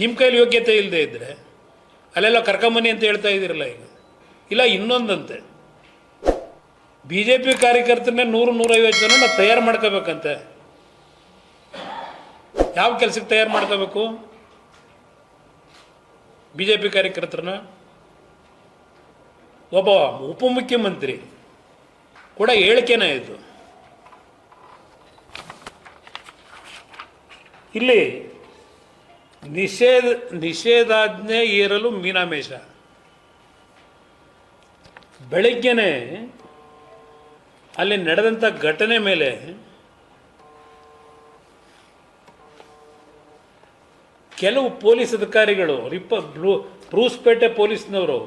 ನಿಮ್ಮ ಕೈಲಿ ಯೋಗ್ಯತೆ ಇಲ್ಲದೆ ಇದ್ದರೆ ಅಲ್ಲೆಲ್ಲ ಕರ್ಕೊಂಬನ್ನಿ ಅಂತ ಹೇಳ್ತಾ ಇದ್ದೀರಲ್ಲ ಈಗ. ಇಲ್ಲ ಇನ್ನೊಂದಂತೆ, ಬಿ ಜೆ ಪಿ ಕಾರ್ಯಕರ್ತರನ್ನೇ 100-150 ಜನ ತಯಾರು ಮಾಡ್ಕೋಬೇಕಂತೆ. ಯಾವ ಕೆಲಸಕ್ಕೆ ತಯಾರು ಮಾಡ್ಕೋಬೇಕು ಬಿ ಜೆ ಪಿ ಕಾರ್ಯಕರ್ತರನ್ನ? ಒಬ್ಬ ಉಪಮುಖ್ಯಮಂತ್ರಿ ಕೂಡ ಹೇಳಿಕೆನೇ ಇದು. ಇಲ್ಲಿ ನಿಷೇಧಾಜ್ಞೆ ಏರಲು ಮೀನಾಮೇಷ. ಬೆಳಗ್ಗೆನೆ ಅಲ್ಲಿ ನಡೆದಂಥ ಘಟನೆ ಮೇಲೆ ಕೆಲವು ಪೊಲೀಸ್ ಅಧಿಕಾರಿಗಳು ಬ್ರೂಸ್ಪೇಟೆ ಪೊಲೀಸ್ನವರು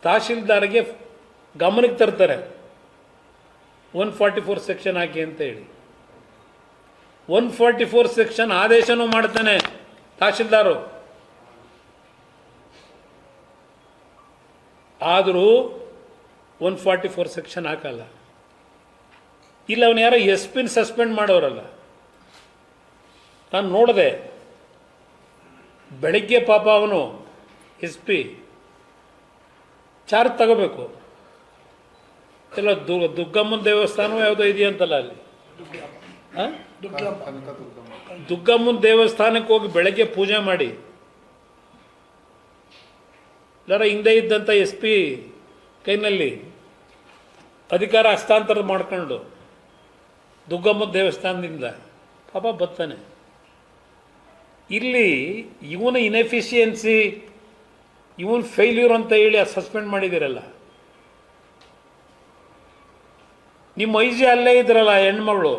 ತಹಶೀಲ್ದಾರ್ಗೆ ಗಮನಕ್ಕೆ ತರ್ತಾರೆ 144 ಸೆಕ್ಷನ್ ಹಾಕಿ ಅಂತ ಹೇಳಿ. 144 ಸೆಕ್ಷನ್ ಆದೇಶನೂ ಮಾಡ್ತಾನೆ ತಹಶೀಲ್ದಾರು. ಆದರೂ 144 ಸೆಕ್ಷನ್ ಹಾಕಲ್ಲ. ಇಲ್ಲ ಅವನು ಯಾರೋ ಎಸ್ ಪಿನ ಸಸ್ಪೆಂಡ್ ಮಾಡೋರಲ್ಲ. ನಾನು ನೋಡಿದೆ ಬೆಳಗ್ಗೆ ಪಾಪ ಅವನು ಎಸ್ ಪಿ ಚಾರ್ಜ್ ತಗೋಬೇಕು. ಎಲ್ಲ ದುಗ್ಗಮ್ಮನ ದೇವಸ್ಥಾನವೂ ಯಾವುದೋ ಇದೆಯಂತಲ್ಲ ಅಲ್ಲಿ. ದುಗ್ಗಮ್ಮನ ದೇವಸ್ಥಾನಕ್ಕೆ ಹೋಗಿ ಬೆಳಗ್ಗೆ ಪೂಜೆ ಮಾಡಿ ಎಲ್ಲರ ಹಿಂದೆ ಇದ್ದಂಥ ಎಸ್ ಪಿ ಕೈನಲ್ಲಿ ಅಧಿಕಾರ ಹಸ್ತಾಂತರ ಮಾಡ್ಕೊಂಡು ದುಗ್ಗಮ್ಮನ ದೇವಸ್ಥಾನದಿಂದ ಪಾಪ ಬರ್ತಾನೆ. ಇಲ್ಲಿ ಇವನ ಇನ್ಎಫಿಷಿಯನ್ಸಿ, ಇವನ್ ಫೇಲ್ಯೂರ್ ಅಂತ ಹೇಳಿ ಸಸ್ಪೆಂಡ್ ಮಾಡಿದಿರಲ್ಲ. ನಿಮ್ಮ ಐ ಜಿ ಅಲ್ಲೇ ಇದ್ರಲ್ಲ ಹೆಣ್ಮಗಳು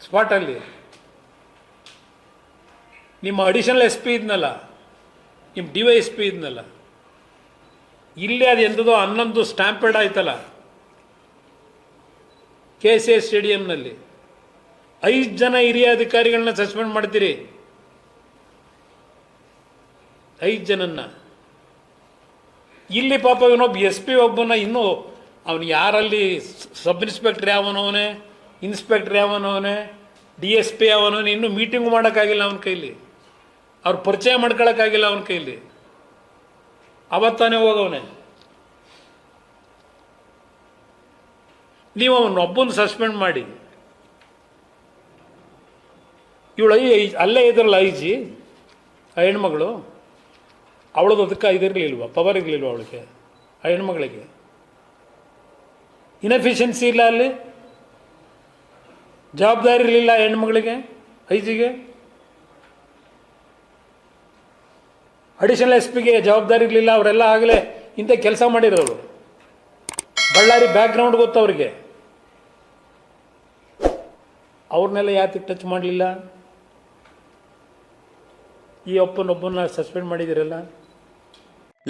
ಸ್ಪಾಟಲ್ಲಿ, ನಿಮ್ಮ ಅಡಿಷನಲ್ ಎಸ್ ಪಿ ಇದ್ನಲ್ಲ, ನಿಮ್ಮ DYSP ಇದ್ನಲ್ಲ, ಇಲ್ಲೇ ಅದು ಎಂಥದೋ 11 ಸ್ಟ್ಯಾಂಪೇಡ್ ಆಯ್ತಲ್ಲ KCA ಸ್ಟೇಡಿಯಂನಲ್ಲಿ. 5 ಜನ ಹಿರಿಯ ಅಧಿಕಾರಿಗಳನ್ನ ಸಸ್ಪೆಂಡ್ ಮಾಡ್ತೀರಿ, 5 ಜನನ್ನ. ಇಲ್ಲಿ ಪಾಪ ಇವನೊಬ್ಬ ಎಸ್ ಪಿ ಒಬ್ಬನ ಇನ್ನೂ ಅವನು ಯಾರಲ್ಲಿ ಸಬ್ ಇನ್ಸ್ಪೆಕ್ಟ್ರ್ ಯಾವನವನೇ, ಇನ್ಸ್ಪೆಕ್ಟ್ರ್ ಯಾವನವನೇ, DSP ಯಾವನವನೇ, ಇನ್ನೂ ಮೀಟಿಂಗ್ ಮಾಡೋಕ್ಕಾಗಿಲ್ಲ ಅವನ ಕೈಲಿ, ಅವ್ರ ಪರಿಚಯ ಮಾಡ್ಕೊಳಕ್ಕಾಗಿಲ್ಲ ಅವನ ಕೈಲಿ. ಅವತ್ತಾನೆ ಹೋಗವನೇ. ನೀವು ಅವನೊಬ್ಬನ ಸಸ್ಪೆಂಡ್ ಮಾಡಿ ಇವಳು ಅಲ್ಲೇ ಇದ್ರಲ್ಲ ಐ ಜಿ, ಆ ಹೆಣ್ಮಗಳು, ಅವಳದು ಅದಕ್ಕೆ ಇದಿರಲಿಲ್ವ, ಪವರ್ ಇರಲಿಲ್ವ ಅವಳಿಗೆ, ಆ ಹೆಣ್ಮಗಳಿಗೆ ಇನ್ಎಫಿಷಿಯನ್ಸಿ ಇಲ್ಲ, ಅಲ್ಲಿ ಜವಾಬ್ದಾರಿ ಇರಲಿಲ್ಲ ಹೆಣ್ಮಗಳಿಗೆ, ಐ ಜಿಗೆ. ಅಡಿಷನಲ್ ಎಸ್ ಪಿಗೆ ಜವಾಬ್ದಾರಿ ಇರಲಿಲ್ಲ. ಅವರೆಲ್ಲ ಆಗಲೇ ಇಂಥ ಕೆಲಸ ಮಾಡಿರೋರು, ಬಳ್ಳಾರಿ ಬ್ಯಾಕ್ಗ್ರೌಂಡ್ ಗೊತ್ತು ಅವ್ರಿಗೆ. ಅವ್ರನ್ನೆಲ್ಲ ಯಾಕೆ ಟಚ್ ಮಾಡಲಿಲ್ಲ? ಈ ಒಬ್ಬನೊಬ್ಬನ ಸಸ್ಪೆಂಡ್ ಮಾಡಿದಿರಲ್ಲ.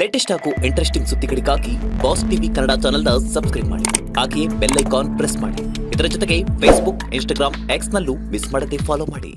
ಲೇಟೆಸ್ಟ್ ಹಾಗೂ ಇಂಟ್ರೆಸ್ಟಿಂಗ್ ಸುದ್ದಿಗಳಿಗಾಗಿ ಬಾಸ್ ಟಿವಿ ಕನ್ನಡ ಚಾನೆಲ್ನ ಸಬ್ಸ್ಕ್ರೈಬ್ ಮಾಡಿ. ಹಾಗೆಯೇ ಬೆಲ್ ಐಕಾನ್ ಪ್ರೆಸ್ ಮಾಡಿ. ಇದರ ಜೊತೆಗೆ ಫೇಸ್ಬುಕ್, ಇನ್ಸ್ಟಾಗ್ರಾಮ್, ಎಕ್ಸ್ನಲ್ಲೂ ಮಿಸ್ ಮಾಡದೆ ಫಾಲೋ ಮಾಡಿ.